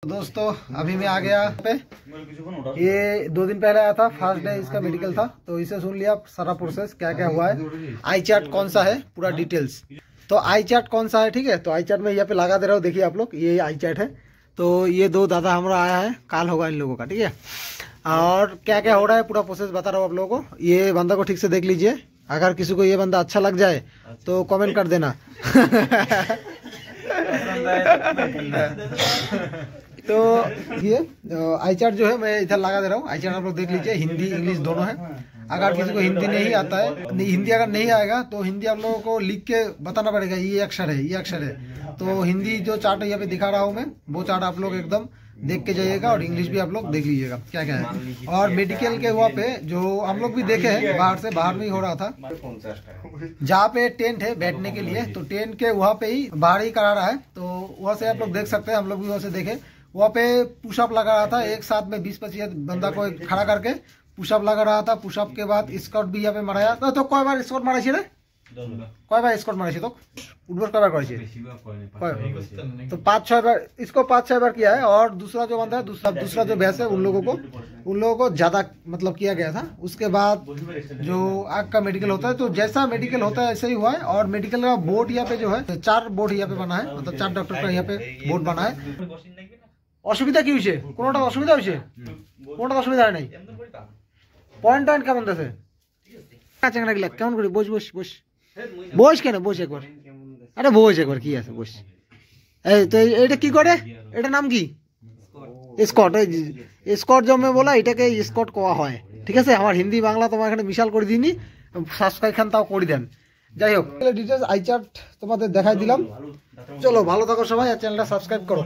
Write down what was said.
दोस्तों अभी मैं आ गया पे। ये 2 दिन पहले आया था, फर्स्ट डे इसका मेडिकल था, तो इसे सुन लिया सारा प्रोसेस क्या क्या हुआ है, आई चार्ट कौन सा है, पूरा डिटेल्स। तो आई चार्ट कौन सा है, ठीक है। तो आई चार्ट में यहाँ पे लगा दे रहा हूँ, देखिए आप लोग, ये आई चार्ट है। तो ये 2 दादा हमारा आया है, काल होगा इन लोगों का, ठीक है। और क्या क्या हो रहा है पूरा प्रोसेस बता रहा हूँ आप लोगों को। ये बंदा को ठीक से देख लीजिए, अगर किसी को ये बंदा अच्छा लग जाए तो कमेंट कर देना। तो ये आई चार्ट जो है मैं इधर लगा दे रहा हूँ। आई चार्ट आप लोग देख लीजिए, हिंदी इंग्लिश दोनों है। अगर किसी को हिंदी नहीं आता है, हिंदी अगर नहीं आएगा तो हिंदी आप लोगों को लिख के बताना पड़ेगा, ये अक्षर है, ये अक्षर है। तो हिंदी जो चार्ट यहाँ पे दिखा रहा हूँ मैं, वो चार्ट आप लोग एकदम देख के जाइएगा, और इंग्लिश भी आप लोग देख लीजिएगा क्या क्या है। और मेडिकल के वहाँ पे जो हम लोग भी देखे हैं, बाहर में ही हो रहा था, जहाँ पे टेंट है बैठने के लिए, तो टेंट के वहाँ पे ही बाहर ही करा रहा है। तो वहाँ से आप लोग देख सकते हैं, हम लोग भी वहाँ से देखे। वहाँ पे पुशअप लगा रहा था, एक साथ में 20-25 बंदा को खड़ा करके पुशअप लगा रहा था। पुशअप के बाद स्कॉट भी यहाँ पे मराया। तो कई बार स्कॉट मारा रे, कई बार स्कॉट मारा तो उठबर कई बार तो 5-6 बार, इसको 5-6 बार किया है। और दूसरा जो बंदा है, दूसरा जो भैंस है, उन लोगों को ज्यादा मतलब किया गया था। उसके बाद जो आग का मेडिकल होता है, तो जैसा मेडिकल होता है ऐसा ही हुआ है। और मेडिकल का बोर्ड यहाँ पे जो है 4 बोर्ड यहाँ पे बना है, मतलब 4 डॉक्टर का यहाँ पे बोर्ड बना है। असुविधा কি হইছে? কোনটা অসুবিধা হইছে? কোনটা অসুবিধা হয় নাই? পয়েন্ট কেমন দেছে? কাঁচা লাগলা কেমন করে? বস কেন, বস একবার। আরে বস একবার, কি আছে বস। এই তো এটা কি করে? এটা নাম কি? স্কট। স্কট जो मैं बोला এটাকে স্কট কোয়া হয়, ঠিক আছে। আমার হিন্দি বাংলা তোমার এখানে মিশাল করে দিইনি, সাবস্ক্রাইব খান তাও করে দেন। যাই হোক, ডিটেইলস আই চার্ট তোমাদের দেখাই দিলাম। চলো ভালো থাকো সবাই, আর চ্যানেলটা সাবস্ক্রাইব করো।